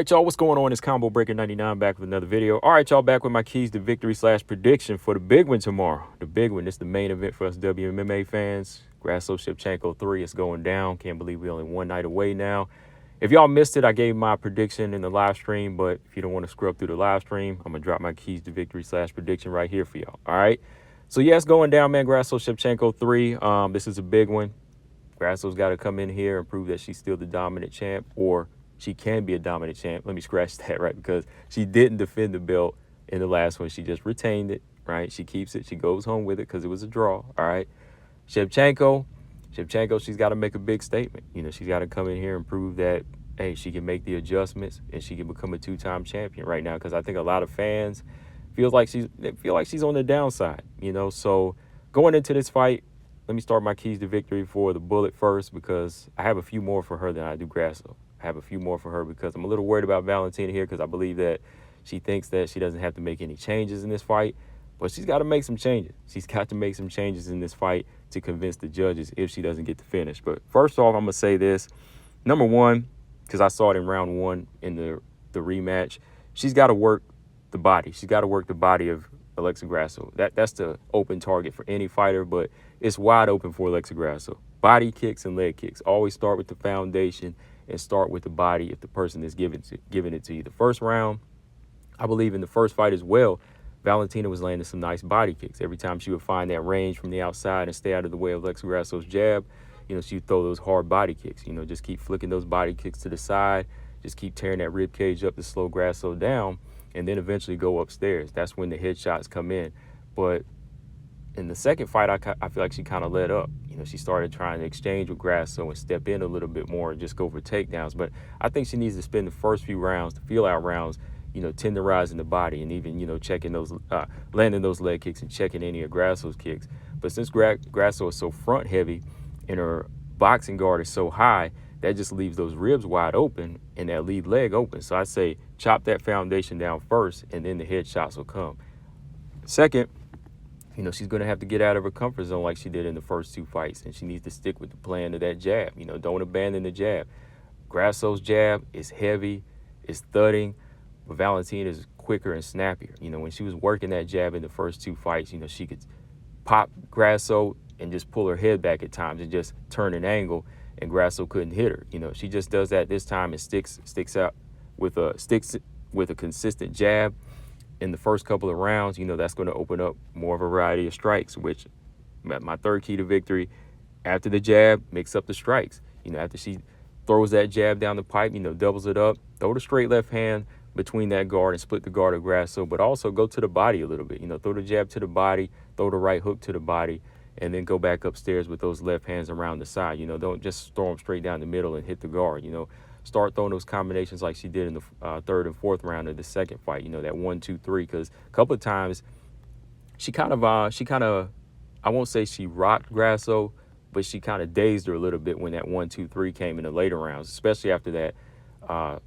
Alright, y'all, what's going on? It's Combo Breaker 99 back with another video. Alright, y'all, back with my keys to victory / prediction for the big one tomorrow. The big one, this is the main event for us WMMA fans. Grasso Shevchenko 3 is going down. Can't believe we're only one night away now. If y'all missed it, I gave my prediction in the live stream, but if you don't want to scrub through the live stream, I'm going to drop my keys to victory / prediction right here for y'all. Alright, so yeah, it's going down, man. Grasso Shevchenko 3. This is a big one. Grasso's got to come in here and prove that she's still the dominant champ, or she can be a dominant champ. Let me scratch that, right? Because she didn't defend the belt in the last one. She just retained it, right? She keeps it. She goes home with it because it was a draw, all right? Shevchenko, she's got to make a big statement. You know, she's got to come in here and prove that, hey, she can make the adjustments and she can become a two-time champion right now, because I think a lot of fans feel like she's on the downside, you know? So going into this fight, let me start my keys to victory for the Bullet first, because I have a few more for her than I do Grasso. I have a few more for her because I'm a little worried about Valentina here, because I believe that she thinks that she doesn't have to make any changes in this fight, but she's got to make some changes. She's got to make some changes in this fight to convince the judges if she doesn't get the finish. But first off, I'm going to say this. Number one, because I saw it in round one in the rematch, she's got to work the body. She's got to work the body of Alexa Grasso. That's the open target for any fighter, but it's wide open for Alexa Grasso. Body kicks and leg kicks. Always start with the foundation and start with the body if the person is giving it to you. The first round, I believe in the first fight as well, Valentina was landing some nice body kicks. Every time she would find that range from the outside and stay out of the way of Alexa Grasso's jab, you know, she would throw those hard body kicks. You know, just keep flicking those body kicks to the side, just keep tearing that rib cage up to slow Grasso down, and then eventually go upstairs. That's when the headshots come in. But in the second fight, I feel like she kind of let up. You know, she started trying to exchange with Grasso and step in a little bit more and just go for takedowns. But I think she needs to spend the first few rounds, the feel-out rounds, you know, tenderizing the body and even, you know, checking those, landing those leg kicks and checking any of Grasso's kicks. But since Grasso is so front-heavy and her boxing guard is so high, that just leaves those ribs wide open and that lead leg open. So I say chop that foundation down first, and then the headshots will come. Second, you know, she's going to have to get out of her comfort zone like she did in the first two fights, and she needs to stick with the plan of that jab. You know, don't abandon the jab. Grasso's jab is heavy, it's thudding, but Valentina is quicker and snappier. You know, when she was working that jab in the first two fights, you know, she could pop Grasso and just pull her head back at times and just turn an angle, and Grasso couldn't hit her. You know, she just does that this time and sticks with a consistent jab in the first couple of rounds. You know, that's going to open up more of a variety of strikes, which my third key to victory, after the jab, mix up the strikes. You know, after she throws that jab down the pipe, you know, doubles it up, throw the straight left hand between that guard and split the guard of Grasso, but also go to the body a little bit. You know, throw the jab to the body, throw the right hook to the body, and then go back upstairs with those left hands around the side. You know, don't just throw them straight down the middle and hit the guard. You know, start throwing those combinations like she did in the third and fourth round of the second fight. You know, that 1, 2, 3, because a couple of times she kind of, I won't say she rocked Grasso, but she kind of dazed her a little bit when that 1, 2, 3 came in the later rounds, especially after that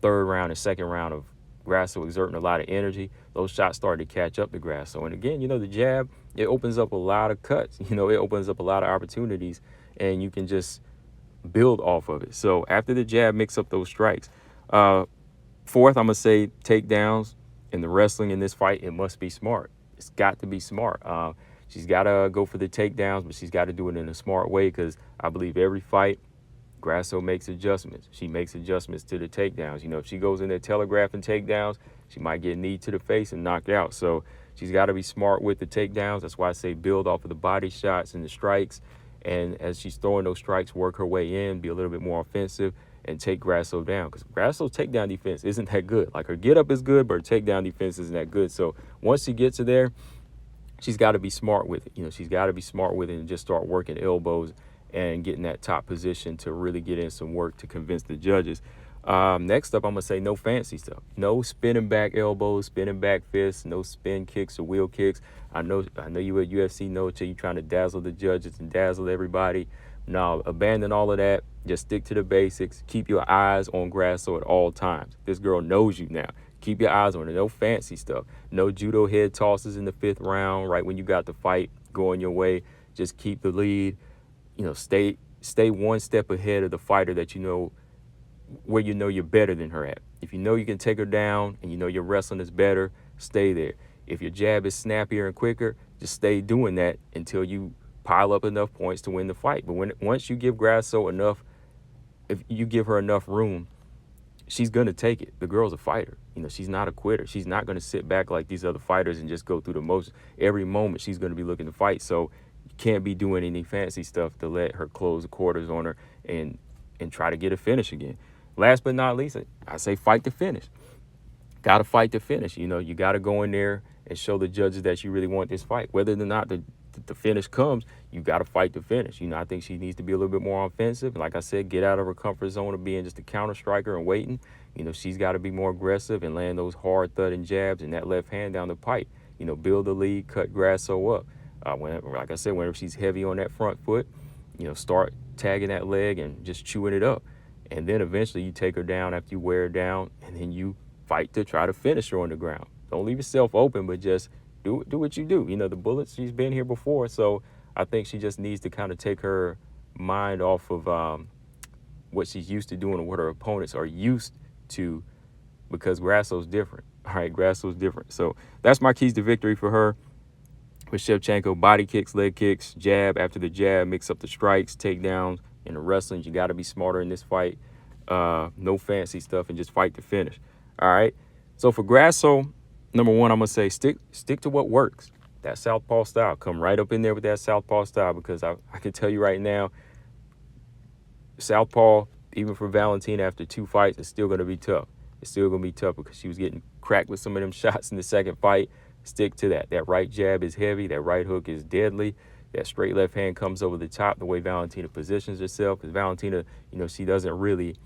third round and second round of Grasso exerting a lot of energy. Those shots started to catch up to Grasso. And again, you know, the jab, it opens up a lot of cuts. You know, it opens up a lot of opportunities, and you can just build off of it. So after the jab, mix up those strikes. Fourth, I'm going to say takedowns. In the wrestling in this fight, it must be smart. It's got to be smart. She's got to go for the takedowns, but she's got to do it in a smart way, because I believe every fight, Grasso makes adjustments. She makes adjustments to the takedowns. You know, if she goes in there telegraphing takedowns, she might get a knee to the face and knocked out. So she's got to be smart with the takedowns. That's why I say build off of the body shots and the strikes. And as she's throwing those strikes, work her way in, be a little bit more offensive, and take Grasso down. Because Grasso's takedown defense isn't that good. Like, her get up is good, but her takedown defense isn't that good. So once she gets her there, she's got to be smart with it. You know, she's got to be smart with it and just start working elbows and getting that top position to really get in some work to convince the judges. Next up, I'm going to say no fancy stuff. No spinning back elbows, spinning back fists, no spin kicks or wheel kicks. I know you at UFC know it, you're trying to dazzle the judges and dazzle everybody. No, abandon all of that. Just stick to the basics. Keep your eyes on Grasso at all times. This girl knows you now. Keep your eyes on her. No fancy stuff. No judo head tosses in the fifth round, right when you got the fight going your way. Just keep the lead. You know, stay one step ahead of the fighter that you know, where you know you're better than her at. If you know you can take her down and you know your wrestling is better, stay there. If your jab is snappier and quicker, just stay doing that until you pile up enough points to win the fight. But once you give Grasso enough, if you give her enough room, she's going to take it. The girl's a fighter. She's not a quitter. She's not going to sit back like these other fighters and just go through the motions. Every moment she's going to be looking to fight. So you can't be doing any fancy stuff to let her close the quarters on her and try to get a finish again. Last but not least, I say fight to finish. Got to fight to finish. You got to go in there and show the judges that you really want this fight. Whether or not the finish comes, you got to fight to finish. I think she needs to be a little bit more offensive. Like I said, get out of her comfort zone of being just a counter striker and waiting. She's got to be more aggressive and land those hard thudding jabs and that left hand down the pipe. Build the lead, cut Grasso up. Like I said, whenever she's heavy on that front foot, start tagging that leg and just chewing it up. And then eventually you take her down after you wear her down, and then you fight to try to finish her on the ground. Don't leave yourself open, but just do what you do. The bullets, she's been here before, so I think she just needs to kind of take her mind off of what she's used to doing or what her opponents are used to, because Grasso's different. All right, Grasso's different. So that's my keys to victory for her. With Shevchenko, body kicks, leg kicks, jab after the jab, mix up the strikes, takedowns. In the wrestling, you got to be smarter in this fight. No fancy stuff and just fight to finish. All right. So for Grasso, number one, I'm going to say stick to what works. That southpaw style. Come right up in there with that southpaw style, because I can tell you right now, southpaw, even for Valentina after 2 fights, is still going to be tough. It's still going to be tough because she was getting cracked with some of them shots in the second fight. Stick to that. That right jab is heavy. That right hook is deadly. That straight left hand comes over the top, the way Valentina positions herself. Because Valentina, she doesn't really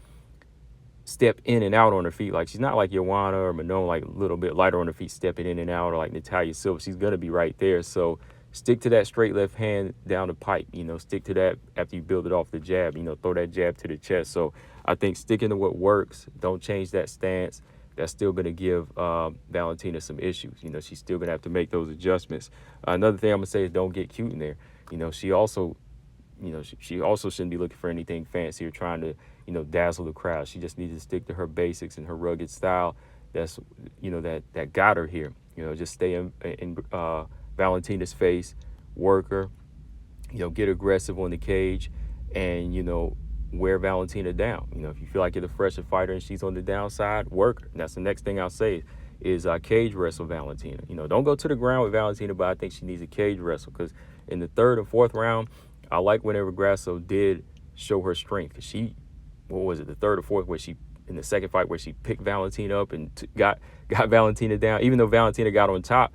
step in and out on her feet. Like, she's not like Joanna or Manon, like a little bit lighter on her feet, stepping in and out, or like Natalia Silva. She's going to be right there. So stick to that straight left hand down the pipe. Stick to that after you build it off the jab. Throw that jab to the chest. So I think sticking to what works, don't change that stance. That's still going to give Valentina some issues. She's still going to have to make those adjustments. Another thing I'm going to say is don't get cute in there. She also shouldn't be looking for anything fancy or trying to, dazzle the crowd. She just needs to stick to her basics and her rugged style. That's, that got her here. Just stay in Valentina's face, work her, get aggressive on the cage, and, wear Valentina down. If you feel like you're the fresher fighter and she's on the downside, work her. And that's the next thing I'll say is cage wrestle Valentina. Don't go to the ground with Valentina, but I think she needs a cage wrestle, because in the 3rd and 4th round, I like whenever Grasso did show her strength. Because she, what was it, the 3rd or 4th, where she, in the second fight, where she picked Valentina up and got Valentina down. Even though Valentina got on top,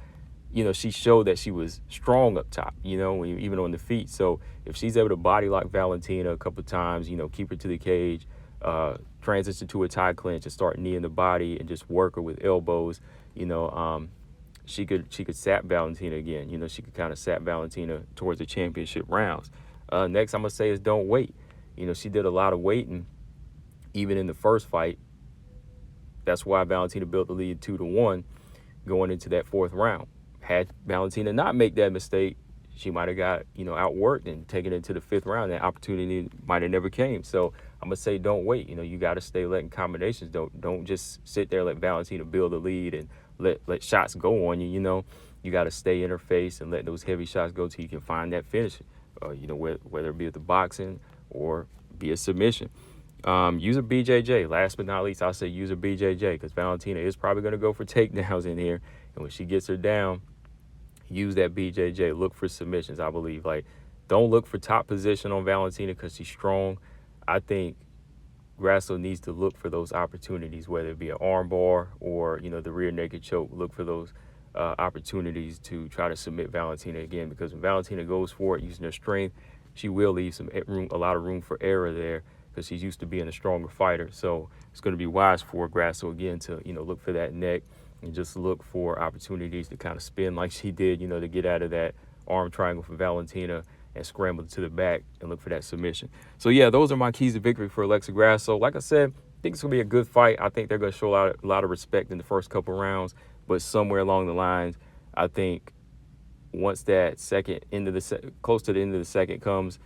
she showed that she was strong up top, even on the feet. So if she's able to body lock Valentina a couple of times, keep her to the cage, transition to a tie clinch and start kneeing the body and just work her with elbows, she could sap Valentina again. She could kind of sap Valentina towards the championship rounds. Next, I'm going to say is don't wait. She did a lot of waiting, even in the first fight. That's why Valentina built the lead 2-1 going into that 4th round. Had Valentina not make that mistake, she might have got, outworked and taken it to the 5th round. That opportunity might have never came. So I'm going to say don't wait. You got to stay letting combinations. Don't just sit there and let Valentina build the lead and let shots go on you. You got to stay in her face and let those heavy shots go till you can find that finish, whether it be with the boxing or be a submission. Use a BJJ. Last but not least, I'll say use a BJJ, because Valentina is probably going to go for takedowns in here. And when she gets her down, use that BJJ. Look for submissions, I believe. Like, don't look for top position on Valentina because she's strong. I think Grasso needs to look for those opportunities, whether it be an arm bar or, the rear naked choke. Look for those opportunities to try to submit Valentina again, because when Valentina goes for it using her strength, she will leave a lot of room for error there, because she's used to being a stronger fighter. So it's going to be wise for Grasso again to, look for that neck and just look for opportunities to kind of spin like she did, to get out of that arm triangle for Valentina and scramble to the back and look for that submission. So, yeah, those are my keys to victory for Alexa Grasso. Like I said, I think it's going to be a good fight. I think they're going to show a lot of respect in the first couple rounds, but somewhere along the lines, I think once that close to the end of the second comes,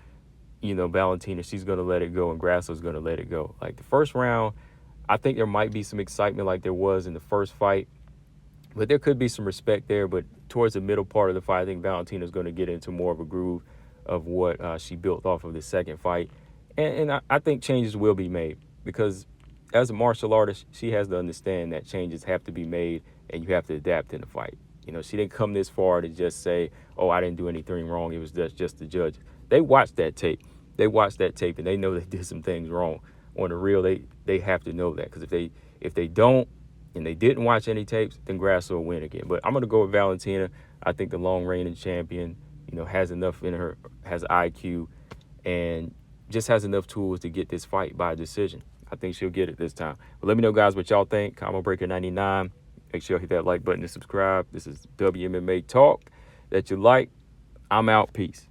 Valentina, she's going to let it go, and Grasso's going to let it go. Like the first round, I think there might be some excitement like there was in the first fight, but there could be some respect there. But towards the middle part of the fight, I think Valentina's going to get into more of a groove of what she built off of the second fight. And I think changes will be made because as a martial artist, she has to understand that changes have to be made and you have to adapt in the fight. You know, she didn't come this far to just say, oh, I didn't do anything wrong. It was just the judge. They watched that tape. They watched that tape and they know they did some things wrong. On the real, they have to know that because if they don't and they didn't watch any tapes, then Grasso will win again. But I'm going to go with Valentina. I think the long reigning champion, you know, has enough in her, has IQ, and just has enough tools to get this fight by decision. I think she'll get it this time. But let me know, guys, what y'all think. Combo Breaker 99. Make sure you hit that like button and subscribe. This is WMMA Talk that you like. I'm out. Peace.